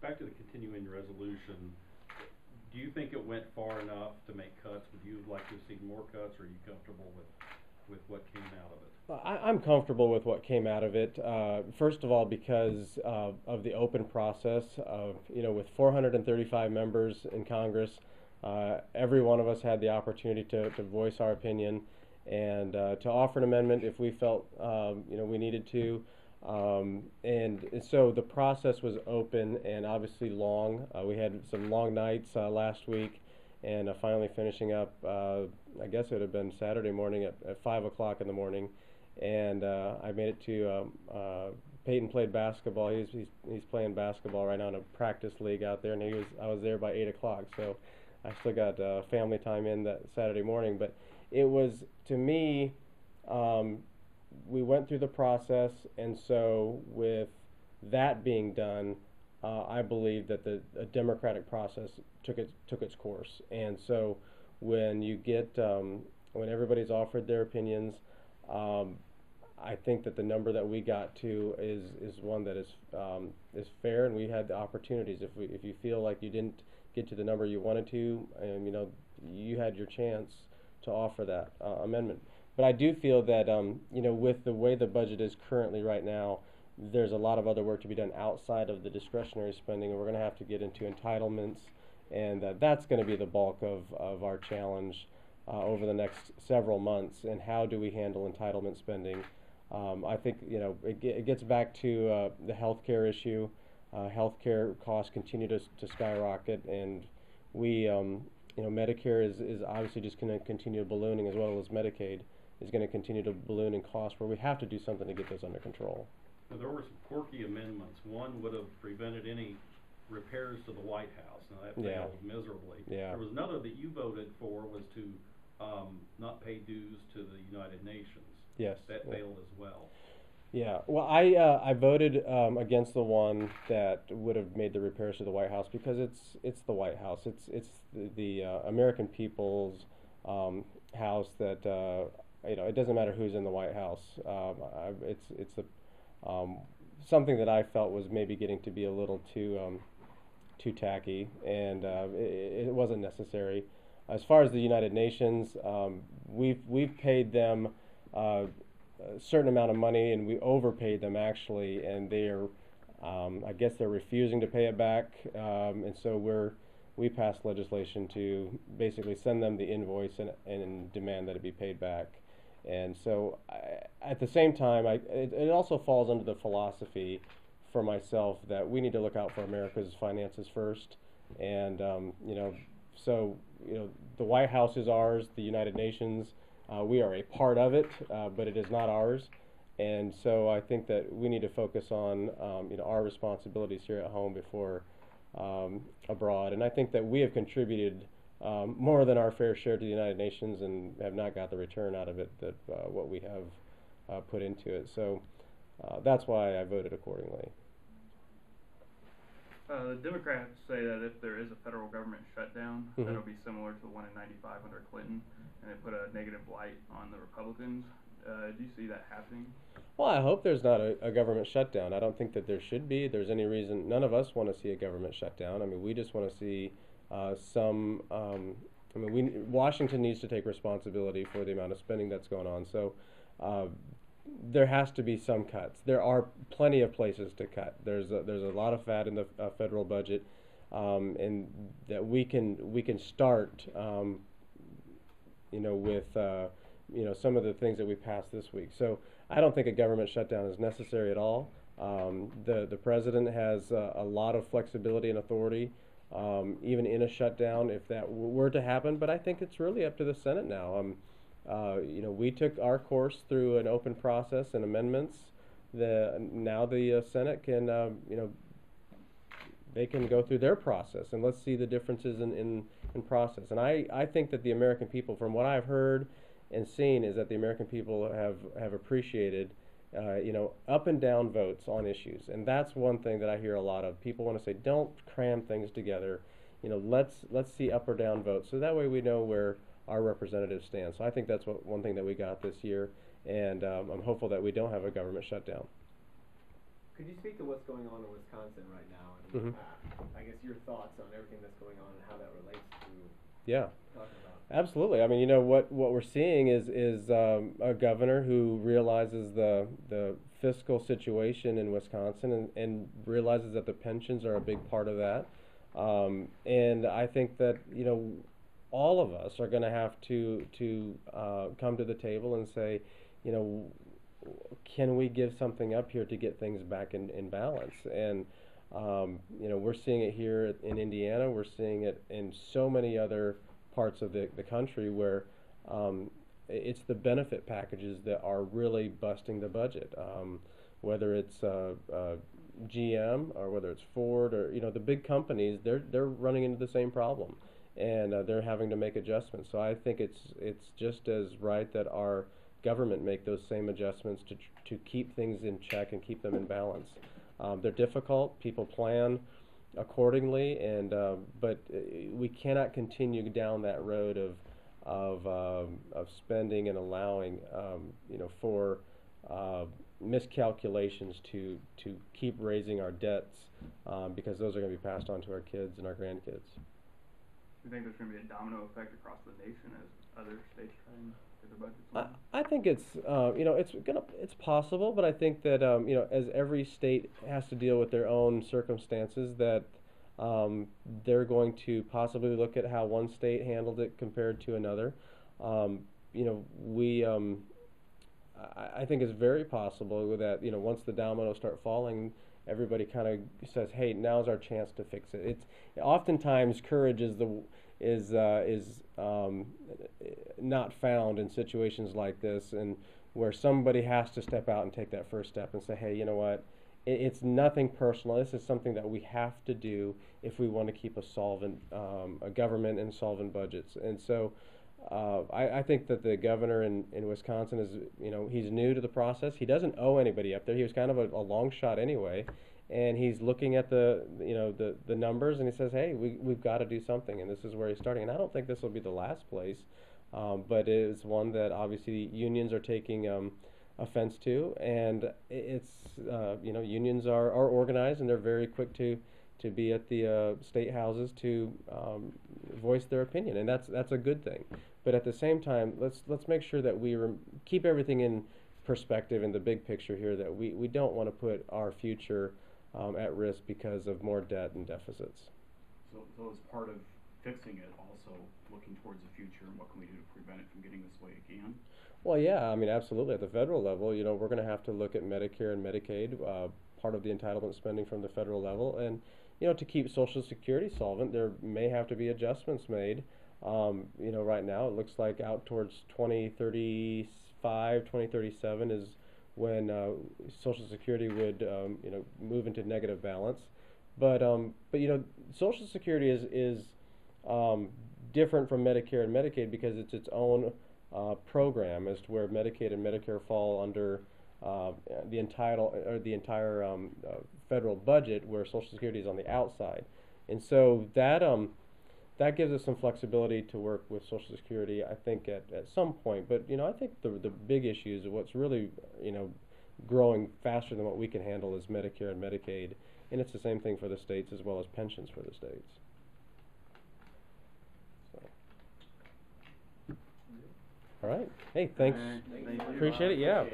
back to the continuing resolution, do you think it went far enough to make cuts? Would you like to see more cuts, or are you comfortable with what came out of it? I'm comfortable with what came out of it. First of all, because of the open process of, with 435 members in Congress, every one of us had the opportunity to voice our opinion and to offer an amendment if we felt, we needed to. And so the process was open and obviously long. We had some long nights last week, and finally finishing up, I guess it would have been Saturday morning at 5 o'clock in the morning. And I made it to Peyton played basketball. He's playing basketball right now in a practice league out there, and I was there by 8 o'clock. So I still got family time in that Saturday morning. But it was, to me, we went through the process, and so with that being done, I believe that the democratic process took its course. And so when you get when everybody's offered their opinions, I think that the number that we got to is one that is fair, and we had the opportunities. If you feel like you didn't get to the number you wanted to, and you had your chance to offer that amendment. But I do feel that with the way the budget is currently right now, there's a lot of other work to be done outside of the discretionary spending, and we're going to have to get into entitlements, and that's going to be the bulk of our challenge over the next several months. And how do we handle entitlement spending? I think it gets back to the healthcare issue. Healthcare costs continue to skyrocket, and we Medicare is obviously just going to continue ballooning, as well as Medicaid is going to continue to balloon in cost, where we have to do something to get those under control. Now, there were some quirky amendments. One would have prevented any repairs to the White House. Now, that failed miserably. Yeah. There was another that you voted for, was to not pay dues to the United Nations. Yes. That failed as well. Yeah. Well, I voted against the one that would have made the repairs to the White House, because it's the White House. It's the American people's house that it doesn't matter who's in the White House. It's something that I felt was maybe getting to be a little too tacky, and it wasn't necessary. As far as the United Nations, we've paid them a certain amount of money, and we overpaid them actually, and I guess they're refusing to pay it back, and so we passed legislation to basically send them the invoice and demand that it be paid back. And so at the same time, it also falls under the philosophy for myself that we need to look out for America's finances first. And so the White House is ours, the United Nations, we are a part of it, but it is not ours. And so I think that we need to focus on our responsibilities here at home before abroad. And I think that we have contributed more than our fair share to the United Nations, and have not got the return out of it that what we have put into it. So that's why I voted accordingly. The Democrats say that if there is a federal government shutdown, that'll be similar to the one in '95 under Clinton, and they put a negative light on the Republicans. Do you see that happening? Well, I hope there's not a government shutdown. I don't think that there should be. There's any reason. None of us want to see a government shutdown. I mean, we just want to see Washington needs to take responsibility for the amount of spending that's going on. So there has to be some cuts. There are plenty of places to cut. There's a lot of fat in the federal budget, and that we can start with some of the things that we passed this week. So I don't think a government shutdown is necessary at all. The president has a lot of flexibility and authority, even in a shutdown, if that were to happen. But I think it's really up to the Senate now. We took our course through an open process and amendments. Now the Senate can, they can go through their process, and let's see the differences in process. And I think that the American people, from what I've heard and seen, is that the American people have appreciated up and down votes on issues. And that's one thing that I hear a lot of. People want to say, don't cram things together. Let's see up or down votes, so that way we know where our representatives stand. So I think that's one thing that we got this year, and I'm hopeful that we don't have a government shutdown. Could you speak to what's going on in Wisconsin right now, and I guess your thoughts on everything that's going on and how that relates to Yeah. talking about? Absolutely. I mean, you know, what we're seeing is a governor who realizes the fiscal situation in Wisconsin and realizes that the pensions are a big part of that. And I think that, you know, all of us are going to have to come to the table and say, you know, can we give something up here to get things back in balance? And you know, we're seeing it here in Indiana. We're seeing it in so many other parts of the country where it's the benefit packages that are really busting the budget. Whether it's GM or whether it's Ford or, you know, the big companies, they're running into the same problem, and they're having to make adjustments. So I think it's just as right that our government make those same adjustments to keep things in check and keep them in balance. They're difficult. People plan accordingly, and but we cannot continue down that road of spending and allowing you know, for miscalculations to keep raising our debts, because those are going to be passed on to our kids and our grandkids. Do you think there's going to be a domino effect across the nation as other states try and get their budgets in line? I think it's you know, it's possible, but I think that you know, as every state has to deal with their own circumstances, that they're going to possibly look at how one state handled it compared to another. You know, I think it's very possible that, you know, once the dominoes start falling, everybody kind of says, "Hey, now's our chance to fix it." It's oftentimes courage is not found in situations like this, and where somebody has to step out and take that first step and say, "Hey, you know what? It's nothing personal. This is something that we have to do if we want to keep a solvent a government and solvent budgets." And so I think that the governor in Wisconsin is, you know, he's new to the process. He doesn't owe anybody up there. He was kind of a long shot anyway, and he's looking at the, you know, the numbers, and he says, "Hey, we've got to do something," and this is where he's starting. And I don't think this will be the last place, but it is one that obviously unions are taking offense to, and it's you know, unions are organized, and they're very quick to be at the state houses to voice their opinion, and that's a good thing. But at the same time, let's make sure that we keep everything in perspective in the big picture here, that we don't want to put our future at risk because of more debt and deficits. So as part of fixing it, also looking towards the future, and what can we do to prevent it from getting this way again? Well, yeah, I mean, absolutely. At the federal level, you know, we're going to have to look at Medicare and Medicaid, part of the entitlement spending from the federal level, and, you know, to keep Social Security solvent, there may have to be adjustments made. You know, right now it looks like out towards 2035, 2037 is when Social Security would, you know, move into negative balance. But you know, Social Security is different from Medicare and Medicaid because it's its own program, as to where Medicaid and Medicare fall under the entire federal budget, where Social Security is on the outside. And so that gives us some flexibility to work with Social Security, I think, at some point. But, you know, I think the big issues of what's really, you know, growing faster than what we can handle is Medicare and Medicaid, and it's the same thing for the states as well as pensions for the states. So. All right. Hey, thanks. Thank you. Appreciate it. Yeah.